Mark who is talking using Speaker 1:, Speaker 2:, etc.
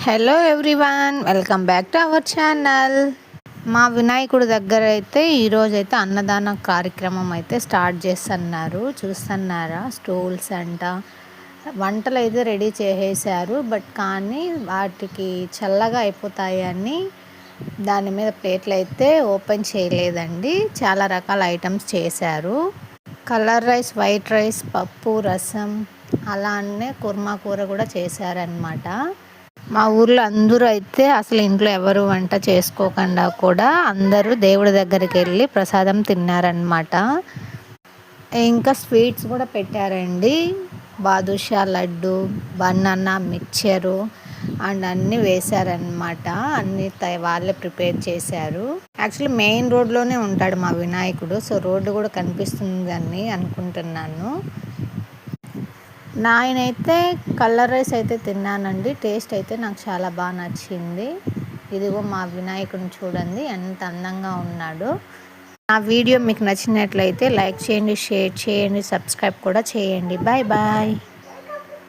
Speaker 1: Hello everyone, welcome back to our channel. మా వినాయకుడి దగ్గర అయితే ఈరోజైతే అన్నదాన కార్యక్రమం అయితే స్టార్ట్ చేస్తున్నారు. చూస్తున్నారా, స్టూల్స్ అంట, వంటలు అయితే రెడీ చేసేసారు. బట్ కానీ వాటికి చల్లగా అయిపోతాయని దాని మీద ప్లేట్లు అయితే ఓపెన్ చేయలేదండి. చాలా రకాల ఐటమ్స్ చేశారు. కలర్ రైస్, వైట్ రైస్, పప్పు, రసం, అలానే కుర్మా కూర కూడా చేశారనమాట. మా ఊర్లో అందరూ అయితే అసలు ఇంట్లో ఎవరు వంట చేసుకోకుండా కూడా అందరూ దేవుడి దగ్గరికి వెళ్ళి ప్రసాదం తిన్నారనమాట. ఇంకా స్వీట్స్ కూడా పెట్టారండి. Badusha, laddu, banana, mixture and అన్నీ వేశారనమాట. అన్నీ వాళ్ళే ప్రిపేర్ చేశారు. యాక్చువల్లీ మెయిన్ రోడ్లోనే ఉంటాడు మా వినాయకుడు. సో రోడ్డు కూడా కనిపిస్తుందని అనుకుంటున్నాను. నేనైతే కలర్ రైస్ అయితే తిన్నానండి. టేస్ట్ అయితే నాకు చాలా బాగా నచ్చింది. ఇదిగో మా వినాయకుడిని చూడండి ఎంత అందంగా ఉన్నాడో. నా వీడియో మీకు నచ్చినట్లయితే లైక్ చేయండి, షేర్ చేయండి, సబ్స్క్రైబ్ కూడా చేయండి. Bye bye.